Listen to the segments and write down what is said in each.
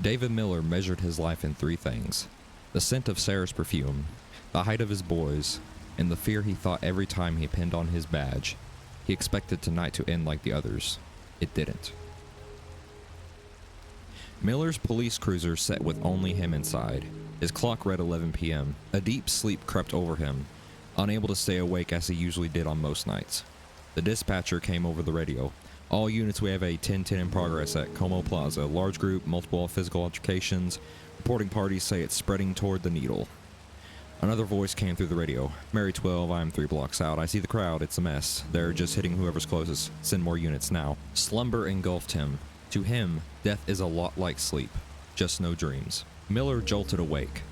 David Miller measured his life in three things: the scent of Sarah's perfume, the height of his boys, and the fear he thought every time he pinned on his badge. He expected tonight to end like the others. It didn't. Miller's police cruiser sat with only him inside. His clock read 11 p.m. A deep sleep crept over him, unable to stay awake as he usually did on most nights. The dispatcher came over the radio. All units, we have a 10-10 in progress at Como Plaza. Large group, multiple physical altercations. Reporting parties say it's spreading toward the Needle. Another voice came through the radio. Mary 12, I'm 3 blocks out. I see the crowd, it's a mess. They're just hitting whoever's closest. Send more units now. Slumber engulfed him. To him, death is a lot like sleep, just no dreams. Miller jolted awake.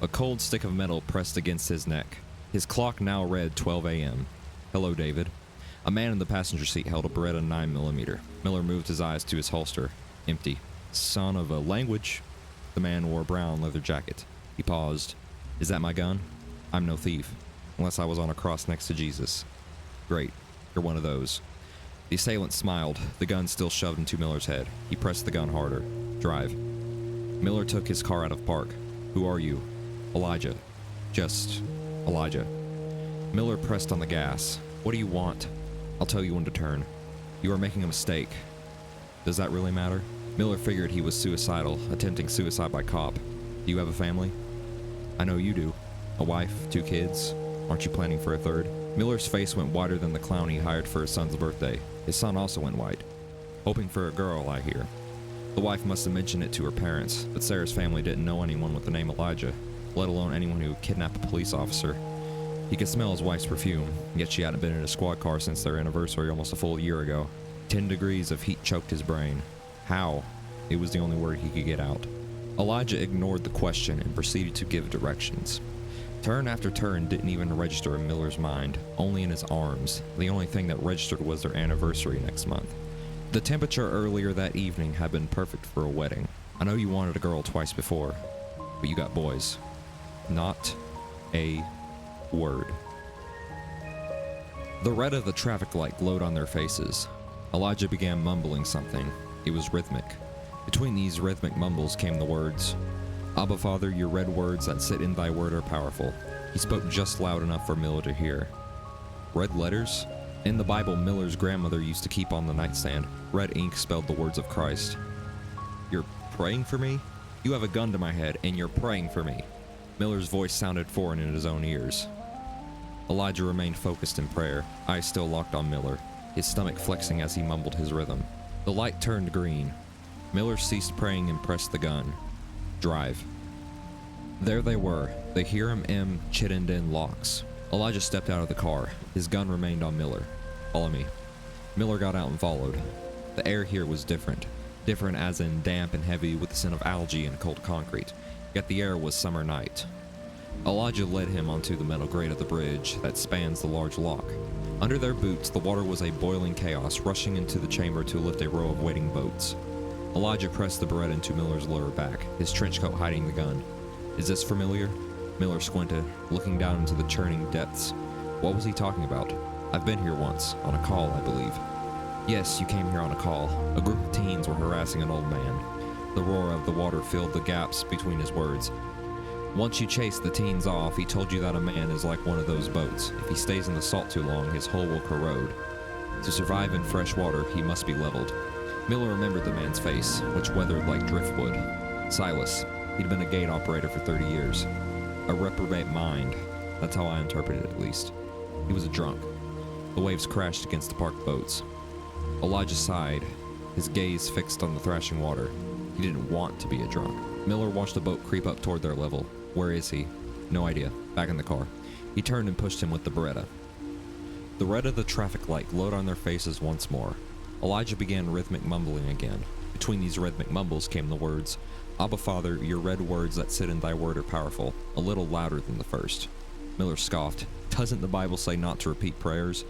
A cold stick of metal pressed against his neck. His clock now read 12 a.m. Hello, David. A man in the passenger seat held a Beretta 9mm. Miller moved his eyes to his holster. Empty. Son of a language. The man wore a brown leather jacket. He paused. Is that my gun? I'm no thief, unless I was on a cross next to Jesus. Great, you're one of those. The assailant smiled, the gun still shoved into Miller's head. He pressed the gun harder. Drive. Miller took his car out of park. Who are you? Elijah. Just Elijah. Miller pressed on the gas. What do you want? I'll tell you when to turn. You are making a mistake. Does that really matter? Miller figured he was suicidal, attempting suicide by cop. Do you have a family? I know you do. A wife, 2 kids. Aren't you planning for a third? Miller's face went whiter than the clown he hired for his son's birthday. His son also went white. Hoping for a girl, I hear. The wife must have mentioned it to her parents, but Sarah's family didn't know anyone with the name Elijah, let alone anyone who kidnapped a police officer. He could smell his wife's perfume, yet she hadn't been in a squad car since their anniversary almost a full year ago. 10 degrees of heat choked his brain. How? It was the only word he could get out. Elijah ignored the question and proceeded to give directions. Turn after turn didn't even register in Miller's mind, only in his arms. The only thing that registered was their anniversary next month. The temperature earlier that evening had been perfect for a wedding. I know you wanted a girl twice before, but you got boys. Not a word. The red of the traffic light glowed on their faces. Elijah began mumbling something. It was rhythmic. Between these rhythmic mumbles came the words, Abba Father, your red words that sit in thy word are powerful. He spoke just loud enough for Miller to hear. Red letters? In the Bible, Miller's grandmother used to keep on the nightstand. Red ink spelled the words of Christ. You're praying for me? You have a gun to my head, and you're praying for me. Miller's voice sounded foreign in his own ears. Elijah remained focused in prayer, eyes still locked on Miller, his stomach flexing as he mumbled his rhythm. The light turned green. Miller ceased praying and pressed the gun. Drive. There they were, the Hiram M. Chittenden Locks. Elijah stepped out of the car. His gun remained on Miller. Follow me. Miller got out and followed. The air here was different. Different as in damp and heavy with the scent of algae and cold concrete. Yet the air was summer night. Elijah led him onto the metal grate of the bridge that spans the large lock. Under their boots, the water was a boiling chaos, rushing into the chamber to lift a row of waiting boats. Elijah pressed the Beretta into Miller's lower back, his trench coat hiding the gun. Is this familiar? Miller squinted, looking down into the churning depths. What was he talking about? I've been here once, on a call, I believe. Yes, you came here on a call. A group of teens were harassing an old man. The roar of the water filled the gaps between his words. Once you chased the teens off, he told you that a man is like one of those boats. If he stays in the salt too long, his hull will corrode. To survive in fresh water, he must be leveled. Miller remembered the man's face, which weathered like driftwood. Silas. He'd been a gate operator for 30 years. A reprobate mind. That's how I interpret it, at least. He was a drunk. The waves crashed against the parked boats. Elijah sighed, his gaze fixed on the thrashing water. He didn't want to be a drunk. Miller watched the boat creep up toward their level. Where is he? No idea. Back in the car. He turned and pushed him with the Beretta. The red of the traffic light glowed on their faces once more. Elijah began rhythmic mumbling again. Between these rhythmic mumbles came the words, Abba Father, your red words that sit in thy word are powerful, a little louder than the first. Miller scoffed. Doesn't the Bible say not to repeat prayers?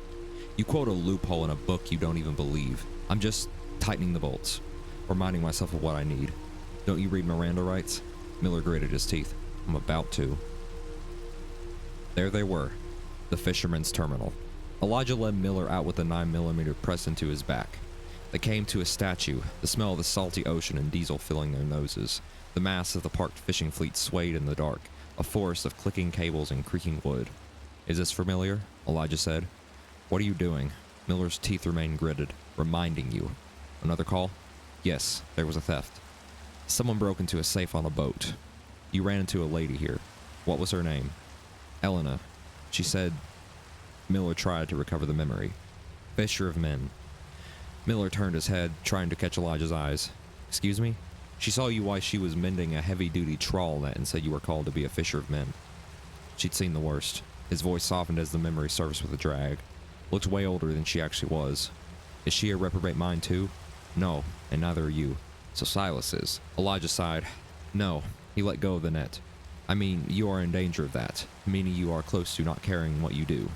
You quote a loophole in a book you don't even believe. I'm just tightening the bolts, reminding myself of what I need. Don't you read Miranda rights? Miller gritted his teeth. I'm about to. There they were, the fisherman's terminal. Elijah led Miller out with a 9mm pressed into his back. They came to a statue, the smell of the salty ocean and diesel filling their noses. The mass of the parked fishing fleet swayed in the dark, a forest of clicking cables and creaking wood. Is this familiar? Elijah said. What are you doing? Miller's teeth remained gritted. Reminding you. Another call? Yes, there was a theft. Someone broke into a safe on a boat. You ran into a lady here. What was her name? Elena. She said... Miller tried to recover the memory. Fisher of men. Miller turned his head, trying to catch Elijah's eyes. Excuse me? She saw you while she was mending a heavy-duty trawl net and said you were called to be a fisher of men. She'd seen the worst. His voice softened as the memory surfaced with a drag. Looked way older than she actually was. Is she a reprobate mind too? No, and neither are you. So Silas is. Elijah sighed. No, he let go of the net. I mean, you are in danger of that, meaning you are close to not caring what you do.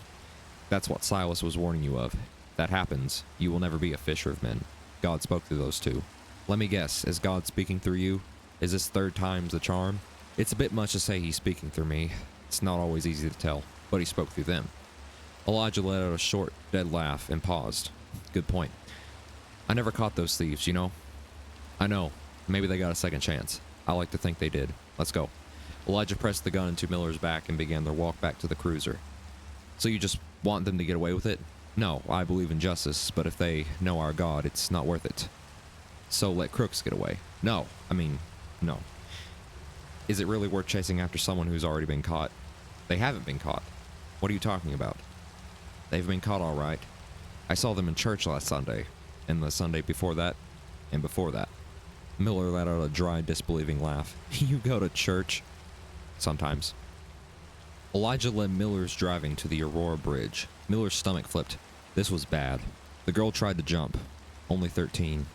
That's what Silas was warning you of. If that happens, you will never be a fisher of men. God spoke through those two. Let me guess, is God speaking through you? Is this third time's the charm? It's a bit much to say he's speaking through me. It's not always easy to tell, but he spoke through them. Elijah let out a short, dead laugh and paused. Good point. I never caught those thieves, you know? I know. Maybe they got a second chance. I like to think they did. Let's go. Elijah pressed the gun into Miller's back and began their walk back to the cruiser. So you just want them to get away with it? No, I believe in justice, but if they know our God, it's not worth it. So let crooks get away. No. No. Is it really worth chasing after someone who's already been caught? They haven't been caught. What are you talking about? They've been caught all right. I saw them in church last Sunday, and the Sunday before that, and before that. Miller let out a dry, disbelieving laugh. You go to church? Sometimes. Elijah led Miller's driving to the Aurora Bridge. Miller's stomach flipped. This was bad. The girl tried to jump. Only 13.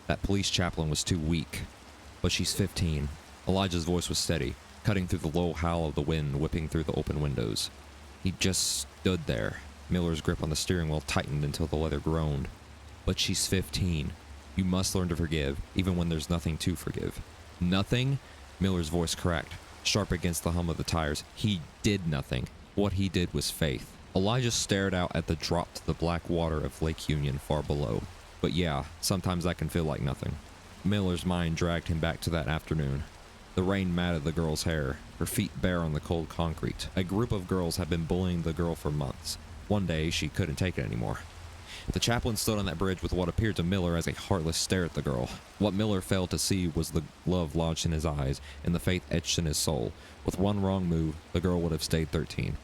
That police chaplain was too weak. But she's 15. Elijah's voice was steady, cutting through the low howl of the wind whipping through the open windows. He just stood there. Miller's grip on the steering wheel tightened until the leather groaned. But she's 15. You must learn to forgive, even when there's nothing to forgive. Nothing? Miller's voice cracked, sharp against the hum of the tires. He did nothing. What he did was faith. Elijah stared out at the drop to the black water of Lake Union far below. But yeah, sometimes that can feel like nothing. Miller's mind dragged him back to that afternoon. The rain matted the girl's hair, her feet bare on the cold concrete. A group of girls had been bullying the girl for months. One day, she couldn't take it anymore. The chaplain stood on that bridge with what appeared to Miller as a heartless stare at the girl. What Miller failed to see was the love lodged in his eyes and the faith etched in his soul. With one wrong move, the girl would have stayed 13.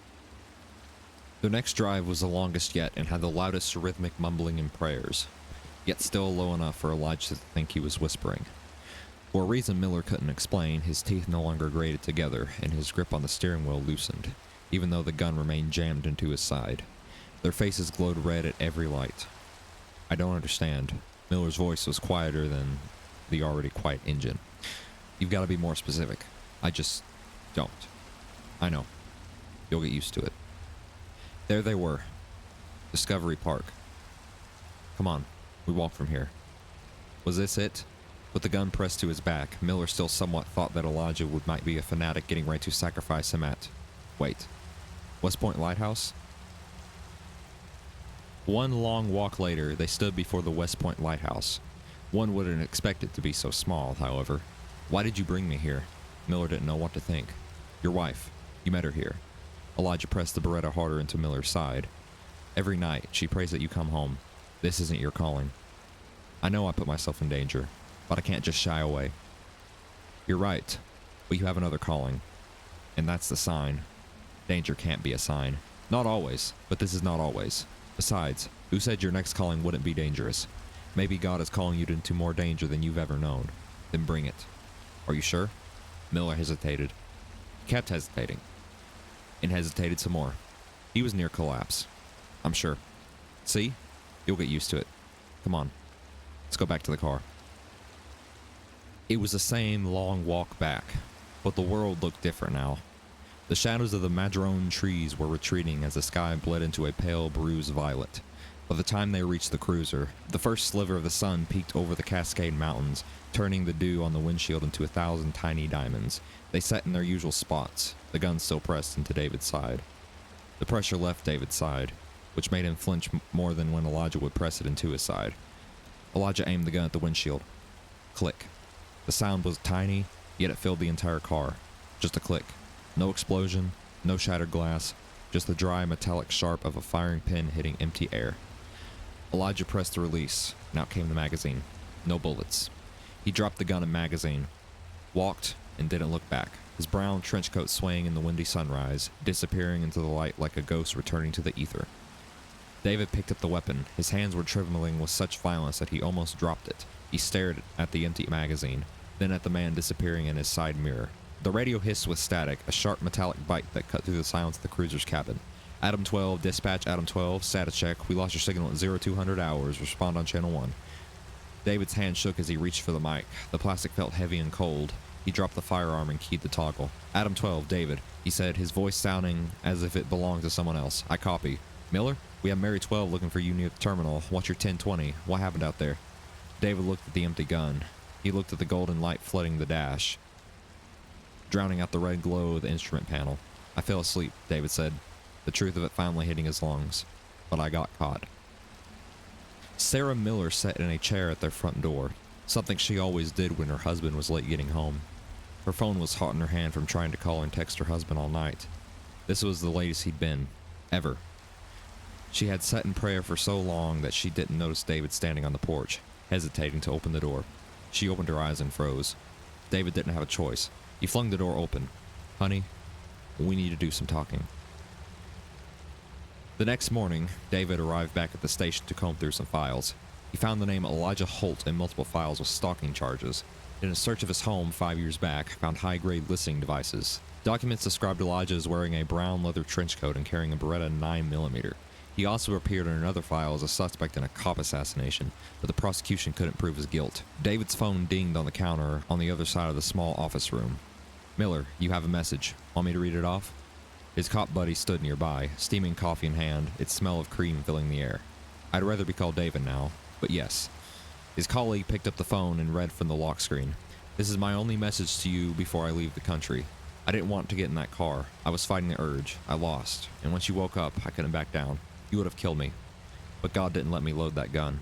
Their next drive was the longest yet and had the loudest rhythmic mumbling and prayers, yet still low enough for Elijah to think he was whispering. For a reason Miller couldn't explain, his teeth no longer grated together and his grip on the steering wheel loosened, even though the gun remained jammed into his side. Their faces glowed red at every light. I don't understand. Miller's voice was quieter than the already quiet engine. You've got to be more specific. I just don't. I know. You'll get used to it. There they were. Discovery Park. Come on, we walk from here. Was this it? With the gun pressed to his back, Miller still somewhat thought that Elijah might be a fanatic getting ready to sacrifice him at... Wait. West Point Lighthouse? One long walk later, they stood before the West Point Lighthouse. One wouldn't expect it to be so small, however. Why did you bring me here? Miller didn't know what to think. Your wife. You met her here. Elijah pressed the Beretta harder into Miller's side. Every night, she prays that you come home. This isn't your calling. I know I put myself in danger, but I can't just shy away. You're right, but you have another calling. And that's the sign. Danger can't be a sign. Not always, but this is not always. Besides, who said your next calling wouldn't be dangerous? Maybe God is calling you into more danger than you've ever known. Then bring it. Are you sure? Miller hesitated. He kept hesitating. And hesitated some more. He was near collapse. I'm sure. See? You'll get used to it. Come on. Let's go back to the car. It was the same long walk back, but the world looked different now. The shadows of the madrone trees were retreating as the sky bled into a pale bruised violet. By the time they reached the cruiser, the first sliver of the sun peeked over the Cascade Mountains, turning the dew on the windshield into 1,000 tiny diamonds. They sat in their usual spots, the gun still pressed into David's side. The pressure left David's side, which made him flinch more than when Elijah would press it into his side. Elijah aimed the gun at the windshield. Click. The sound was tiny, yet it filled the entire car. Just a click. No explosion, no shattered glass, just the dry metallic sharp of a firing pin hitting empty air. Elijah pressed the release, and out came the magazine. No bullets. He dropped the gun and magazine, walked, and didn't look back, his brown trench coat swaying in the windy sunrise, disappearing into the light like a ghost returning to the ether. David picked up the weapon. His hands were trembling with such violence that he almost dropped it. He stared at the empty magazine, then at the man disappearing in his side mirror. The radio hissed with static, a sharp metallic bite that cut through the silence of the cruiser's cabin. Adam 12, dispatch Adam 12, status check. We lost your signal at 0200 hours. Respond on channel 1. David's hand shook as he reached for the mic. The plastic felt heavy and cold. He dropped the firearm and keyed the toggle. Adam 12, David, he said, his voice sounding as if it belonged to someone else. I copy. Miller? We have Mary 12 looking for you near the terminal. What's your 1020? What happened out there? David looked at the empty gun. He looked at the golden light flooding the dash, drowning out the red glow of the instrument panel. I fell asleep, David said, the truth of it finally hitting his lungs. But I got caught. Sarah Miller sat in a chair at their front door, something she always did when her husband was late getting home. Her phone was hot in her hand from trying to call and text her husband all night. This was the latest he'd been, ever. She had sat in prayer for so long that she didn't notice David standing on the porch, hesitating to open the door. She opened her eyes and froze. David didn't have a choice. He flung the door open. Honey, we need to do some talking. The next morning, David arrived back at the station to comb through some files. He found the name Elijah Holt in multiple files with stalking charges. In a search of his home 5 years back, found high-grade listening devices. Documents described Elijah as wearing a brown leather trench coat and carrying a Beretta 9mm. He also appeared in another file as a suspect in a cop assassination, but the prosecution couldn't prove his guilt. David's phone dinged on the counter on the other side of the small office room. Miller, you have a message. Want me to read it off? His cop buddy stood nearby, steaming coffee in hand, its smell of cream filling the air. I'd rather be called David now, but yes. His colleague picked up the phone and read from the lock screen. This is my only message to you before I leave the country. I didn't want to get in that car. I was fighting the urge. I lost. And once you woke up, I couldn't back down. You would have killed me. But God didn't let me load that gun.